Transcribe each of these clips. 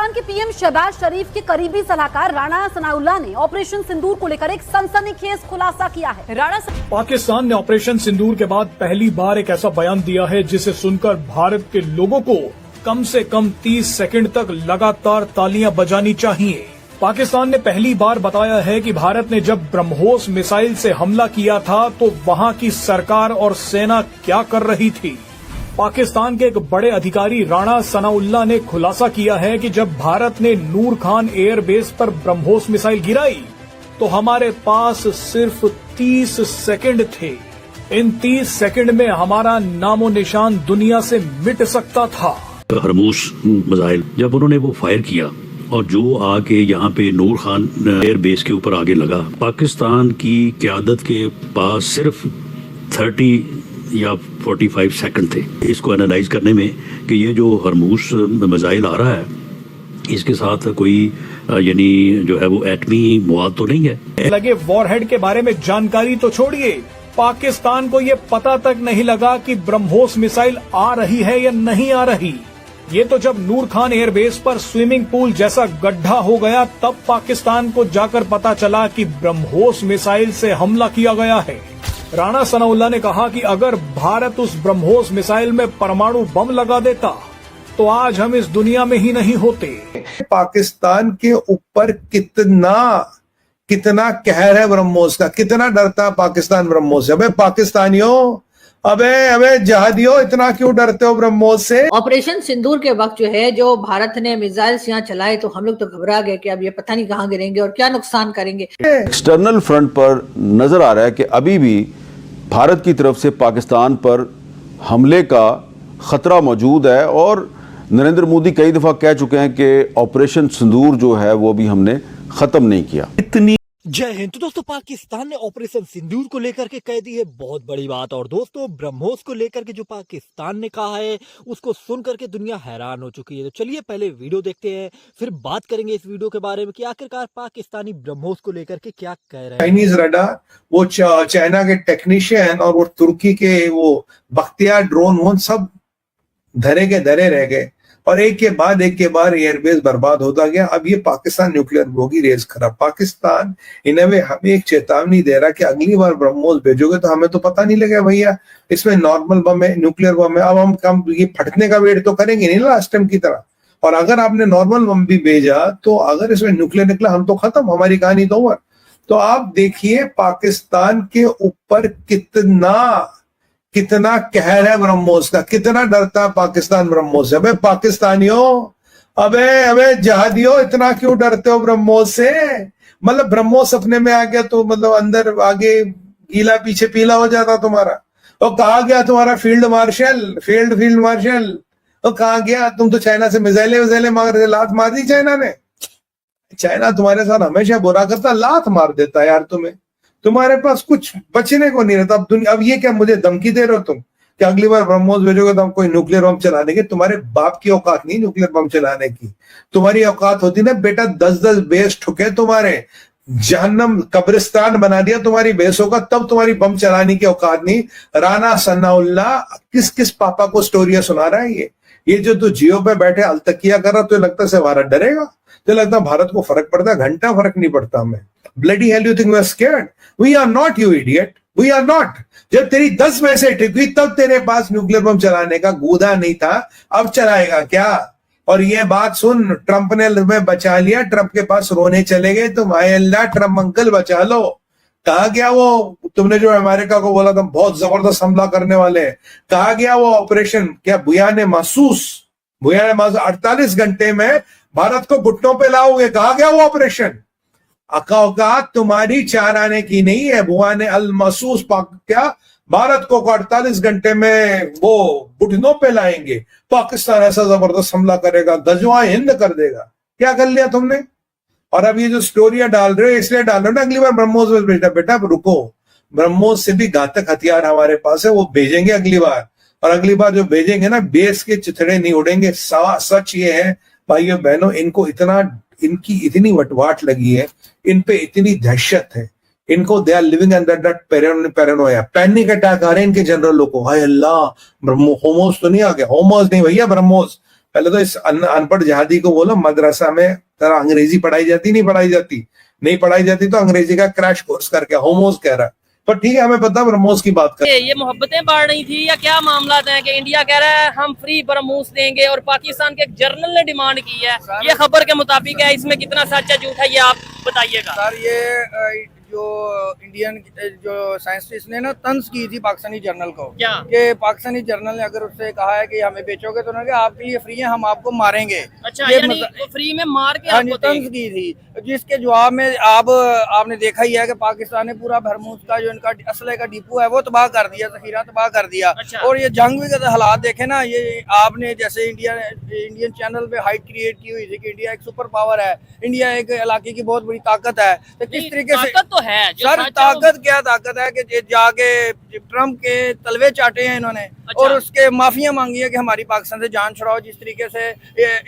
पाकिस्तान के पीएम शहबाज शरीफ के करीबी सलाहकार राणा सनाउल्लाह ने ऑपरेशन सिंदूर को लेकर एक सनसनीखेज खुलासा किया है। पाकिस्तान ने ऑपरेशन सिंदूर के बाद पहली बार एक ऐसा बयान दिया है जिसे सुनकर भारत के लोगों को कम से कम 30 सेकंड तक लगातार तालियां बजानी चाहिए। पाकिस्तान ने पहली बार बताया है कि भारत ने जब ब्रह्मोस मिसाइल से हमला किया था तो वहां की सरकार और सेना क्या कर रही थी। पाकिस्तान के एक बड़े अधिकारी राणा सनाउल्लाह ने खुलासा किया है कि जब भारत ने नूर खान एयरबेस पर ब्रह्मोस मिसाइल गिराई तो हमारे पास सिर्फ 30 सेकंड थे। इन 30 सेकंड में हमारा नामो निशान दुनिया से मिट सकता था। हरमूस मिसाइल जब उन्होंने वो फायर किया और जो आके यहाँ पे नूर खान एयरबेस के ऊपर आगे लगा, पाकिस्तान की क़यादत के पास सिर्फ 30 या 45 सेकंड थे इसको एनालाइज करने में कि ये जो हरमूस मिसाइल आ रहा है इसके साथ कोई यानी जो है वो एटमी मवाद तो नहीं है। लगे वॉरहेड के बारे में जानकारी तो छोड़िए, पाकिस्तान को ये पता तक नहीं लगा कि ब्रह्मोस मिसाइल आ रही है या नहीं आ रही। ये तो जब नूर खान एयरबेस पर स्विमिंग पूल जैसा गड्ढा हो गया तब पाकिस्तान को जाकर पता चला कि ब्रह्मोस मिसाइल से हमला किया गया है। राणा सनाउल्लाह ने कहा कि अगर भारत उस ब्रह्मोस मिसाइल में परमाणु बम लगा देता तो आज हम इस दुनिया में ही नहीं होते। पाकिस्तान के ऊपर कितना कहर है ब्रह्मोस का, कितना डरता पाकिस्तान ब्रह्मोस से। अबे पाकिस्तानियों, अबे जहादियों, इतना क्यों डरते हो ब्रह्मोस से। ऑपरेशन सिंदूर के वक्त जो है जो भारत ने मिसाइल्स यहाँ चलाए तो हम लोग तो घबरा गए कि अब ये पता नहीं कहाँ गिरेंगे और क्या नुकसान करेंगे। एक्सटर्नल फ्रंट पर नजर आ रहा है कि अभी भी भारत की तरफ से पाकिस्तान पर हमले का खतरा मौजूद है और नरेंद्र मोदी कई दफा कह चुके हैं कि ऑपरेशन सिंदूर जो है वो भी हमने खत्म नहीं किया। इतनी जय हिंद। तो दोस्तों, पाकिस्तान ने ऑपरेशन सिंदूर को लेकर के कह दी है बहुत बड़ी बात। और दोस्तों, ब्रह्मोस को लेकर के जो पाकिस्तान ने कहा है उसको सुन करके दुनिया हैरान हो चुकी है। तो चलिए पहले वीडियो देखते हैं, फिर बात करेंगे इस वीडियो के बारे में कि आखिरकार पाकिस्तानी ब्रह्मोस को लेकर के क्या कह रहे हैं। चाइनीज रडार, वो चाइना के टेक्नीशियन और वो तुर्की के वो बख्तियार ड्रोन, वो सब धरे के धरे रह गए और एक के बाद एयरबेस बर्बाद होता गया। अब ये पाकिस्तान न्यूक्लियर होगी रेस खराब। पाकिस्तान इनमें हमें एक चेतावनी दे रहा कि अगली बार ब्रह्मोस भेजोगे तो हमें तो पता नहीं लगा भैया इसमें नॉर्मल बम है, न्यूक्लियर बम है। अब हम कम ये फटने का वेट तो करेंगे नहीं लास्ट टाइम की तरह। और अगर आपने नॉर्मल बम भी भेजा तो अगर इसमें न्यूक्लियर निकला हम तो खत्म, हमारी कहानी तो ओवर। तो आप देखिए पाकिस्तान के ऊपर कितना कहर है ब्रह्मोस का, कितना डरता पाकिस्तान ब्रह्मोस से। अबे पाकिस्तानियों, अबे जहादियों, इतना क्यों डरते हो ब्रह्मोस से। मतलब ब्रह्मोस अपने में आ गया तो मतलब अंदर आगे गीला पीछे पीला हो जाता तुम्हारा। और कहा गया तुम्हारा फील्ड मार्शल और कहा गया तुम तो चाइना से मिसाइलें मांग रहे थे, लात मार दी चाइना ने। चाइना तुम्हारे साथ हमेशा बुरा करता, लात मार देता यार तुम्हें, तुम्हारे पास कुछ बचने को नहीं रहता। अब ये क्या मुझे धमकी दे रहे हो तुम कि अगली बार ब्रह्मोस भेजोगे तो हम कोई न्यूक्लियर बम चला देंगे। तुम्हारे बाप की औकात नहीं न्यूक्लियर बम चलाने की। तुम्हारी औकात होती ना बेटा 10-10 बेस ठुके तुम्हारे, जहन्नम कब्रिस्तान बना दिया तुम्हारी बेसों का, तब तुम्हारी बम चलाने की औकात नहीं। राणा सनाउल्लाह किस पापा को स्टोरियां सुना रहा है ये जो तू जियो पे बैठे अलतकिया कर रहा, तो लगता है भारत डरेगा, तो लगता है भारत को फर्क पड़ता है, घंटा फर्क नहीं पड़ता हमें। Bloody hell you think we are scared? We are not, you idiot. We are not. जब तेरी 10 में से ठीक हुई तब तेरे पास न्यूक्लियर बम चलाने का गूदा नहीं था, अब चलाएगा क्या। और ये बात सुन, ट्रंप ने में बचा लिया, ट्रंप के पास रोने चले गए तुम, आए अल्लाह ट्रंप अंकल बचा लो। कहा गया वो तुमने जो अमेरिका को बोला था बहुत जबरदस्त हमला करने वाले हैं, कहा गया वो ऑपरेशन क्या भुया ने महसूस 48 घंटे में भारत को घुटनों पे लाओगे, कहा गया वो ऑपरेशन। औकात तुम्हारी 4 आने की नहीं है। बुआ ने अल महसूस क्या भारत को 48 घंटे में वो घुटनों पे लाएंगे। पाकिस्तान ऐसा जबरदस्त हमला करेगा, गजवा हिंद कर देगा। क्या कर लिया तुमने। और अब ये जो स्टोरियां डाल रहे हो इसलिए डाल रहे हो ना अगली बार ब्रह्मोस भेजना। बेटा रुको, ब्रह्मोस से भी घातक हथियार हमारे पास है, वो भेजेंगे अगली बार। और अगली बार जो भेजेंगे ना बेस के चिथड़े नहीं उड़ेंगे। सच ये है भाइयों बहनों, इनकी इतनी वटवाट लगी है, इन पे इतनी दहशत है, इनको they are living under that paranoia, panic attack आ रहे हैं इनके जनरलों को। हाय अल्लाह, होमोस तो नहीं आ गया, होमोस नहीं भैया, ब्रह्मोस। पहले तो इस अनपढ़ जहादी को बोलो मदरसा में तेरा अंग्रेजी पढ़ाई जाती नहीं पढ़ाई जाती, नहीं पढ़ाई जाती तो अंग्रेजी का क्रैश कोर्स करके होमोज कह रहा है। पर ठीक है, हमें पता ब्रह्मोस की बात कर। ये मोहब्बतें बढ़ रही थी या क्या मामला है कि इंडिया कह रहा है हम फ्री ब्रह्मोस देंगे और पाकिस्तान के एक जर्नल ने डिमांड की है, ये खबर के मुताबिक है, इसमें कितना सच्चा झूठ है ये आप बताइएगा। सर ये जो इंडियन जो साइंटिस्ट ने ना तंज की थी पाकिस्तानी जर्नल को, क्या कि पाकिस्तानी जर्नल ने अगर उससे कहा है कि हमें बेचोगे तो उन्होंने कहा आपके लिए फ्री है, हम आपको मारेंगे। अच्छा, यानी वो फ्री में मार के आपको तंज की थी, जिसके जवाब में आपने देखा ही है कि पाकिस्तान ने पूरा ब्रह्मोस का जो इनका असले का डिपो है वो तबाह कर दिया, जखीरा तबाह कर दिया। अच्छा। और ये जंग भी के हालात देखे ना, ये आपने जैसे इंडियन चैनल पे हाइट क्रिएट की हुई थी कि इंडिया एक सुपर पावर है, इंडिया एक इलाके की बहुत बड़ी ताकत है, तो किस तरीके से ताकत तो है सर, ताकत क्या ताकत है कि जाके ट्रम्प के तलवे चाटे हैं इन्होंने। अच्छा। और उसके माफिया मांगी है कि हमारी पाकिस्तान से जान छुड़ाओ। जिस तरीके से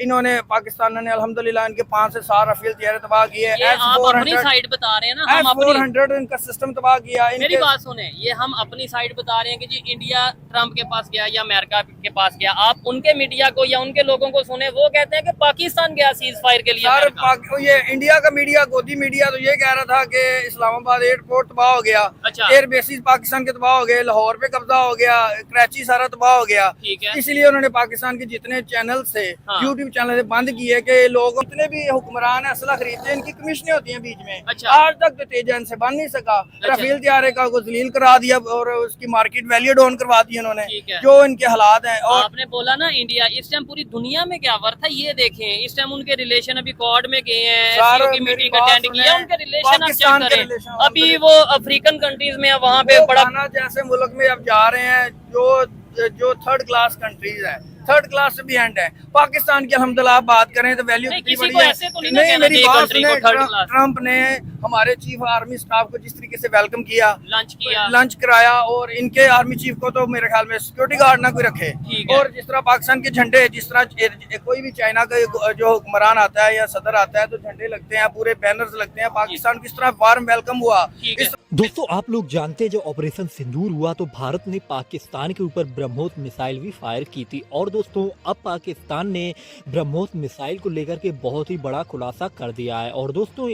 इन्होंने पाकिस्तान ने अल्हम्दुलिल्लाह इनके 5 से 7 रफेल तैयारे तबाह किए, आप अपनी साइड बता रहे हैं ना, हम अपनी S-400 इनका सिस्टम तबाह किया। मेरी बात सुने, ये हम अपनी साइड बता रहे हैं कि जी इंडिया ट्रम्प के पास गया या अमेरिका के पास गया, आप उनके मीडिया को या उनके लोगों को सुने, वो कहते हैं कि पाकिस्तान गया सीज फायर के लिए। सर ये इंडिया का मीडिया, गोदी मीडिया तो ये कह रहा था कि इस्लामाबाद एयरपोर्ट तबाह हो गया, अच्छा। एयर बेसिस पाकिस्तान के तबाह हो गए, लाहौर पे कब्जा हो गया, कराची सारा तबाह हो गया। ठीक है। इसलिए उन्होंने पाकिस्तान के जितने चैनल थे, हाँ। यूट्यूब चैनल बंद किए कि लोग जितने भी हुक्मरान असला खरीदते हैं, इनकी कमीशनें होती हैं बीच में। अच्छा। आज तक तो तेजन से बन नहीं सका। रफेल तैयारे का को जलील करा दिया और उसकी मार्केट वैल्यू डाउन करवा दी उन्होंने, ठीक है। जो इनके हालात हैं। और आपने बोला ना इंडिया इस टाइम पूरी दुनिया में क्या वर्थ है, ये देखें इस टाइम उनके रिलेशन अभी कॉर्ड में गए हैं, सर, की मेरी मीटिंग बात अटेंड की है, सुने, उनके रिलेशन आप पाकिस्तान चेक के करें। रिलेशन अभी वो अफ्रीकन कंट्रीज में वहाँ पे बड़ा घाना जैसे मुल्क में अब जा रहे हैं जो थर्ड क्लास कंट्रीज है, थर्ड क्लास से भी एंड है। पाकिस्तान की अल्हम्दुलिल्लाह बात करें तो वैल्यू नहीं, कितनी किसी बड़ी को है। ऐसे तो नहीं ना नहीं, कहना मेरी चाहिए बात country को सुने, third class। ट्रम्प ने हमारे चीफ आर्मी स्टाफ को जिस तरीके से वेलकम किया, लंच लंच कराया, और इनके आर्मी चीफ को तो मेरे ख्याल में सिक्योरिटी गार्ड ना कोई रखे। ठीक है। और जिस तरह पाकिस्तान के झंडे, जिस तरह कोई भी चाइना का जो हुक्मरान आता है या सदर आता है तो झंडे लगते हैं, पूरे बैनर्स लगते हैं, पाकिस्तान किस तरह वार्म वेलकम हुआ। ठीक है। दोस्तों आप लोग जानते हैं जब ऑपरेशन सिंदूर हुआ तो भारत ने पाकिस्तान के ऊपर ब्रह्मोस मिसाइल भी फायर की थी। और दोस्तों अब पाकिस्तान ने ब्रह्मोस मिसाइल को लेकर के बहुत ही बड़ा खुलासा कर दिया है। और दोस्तों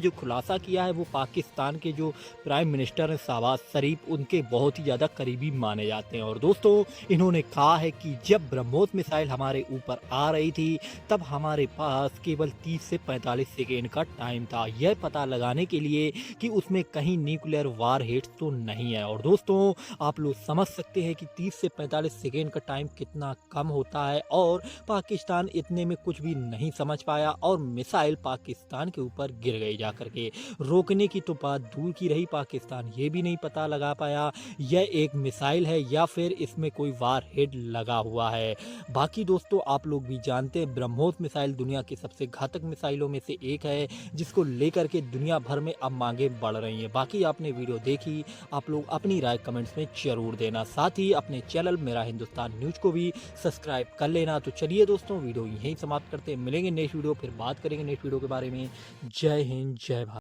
जो खुलासा किया है वो पाकिस्तान के जो प्राइम मिनिस्टर हैं शहबाज शरीफ, उनके बहुत ही ज़्यादा करीबी माने जाते हैं। और दोस्तों इन्होंने कहा है कि जब ब्रह्मोस मिसाइल हमारे ऊपर आ रही थी तब हमारे पास केवल 30 से 45 सेकेंड का टाइम था यह पता लगाने के लिए कि उसमें कहीं न्यूक्लियर वार हेड्स तो नहीं है। और दोस्तों आप लोग समझ सकते हैं कि 30 से 45 सेकेंड का टाइम कितना कम होता है, और पाकिस्तान इतने में कुछ भी नहीं समझ पाया और मिसाइल पाकिस्तान के ऊपर गिर गई जाकर के। रोकने की तो बात दूर की रही, पाकिस्तान ये भी नहीं पता लगा पाया यह एक मिसाइल है या फिर इसमें कोई वार हेड लगा हुआ है। बाकी दोस्तों आप लोग भी जानते हैं ब्रह्मोस मिसाइल दुनिया की सबसे घातक मिसाइलों में से एक है, जिसको लेकर के दुनिया भर में अब मांगे बढ़ रही हैं। बाकी आपने वीडियो देखी, आप लोग अपनी राय कमेंट्स में जरूर देना, साथ ही अपने चैनल मेरा हिंदुस्तान न्यूज को भी सब्सक्राइब कर लेना। तो चलिए दोस्तों वीडियो यहीं समाप्त करते हैं, मिलेंगे नेक्स्ट वीडियो, फिर बात करेंगे नेक्स्ट वीडियो के बारे में। जय हिंद, जय भारत।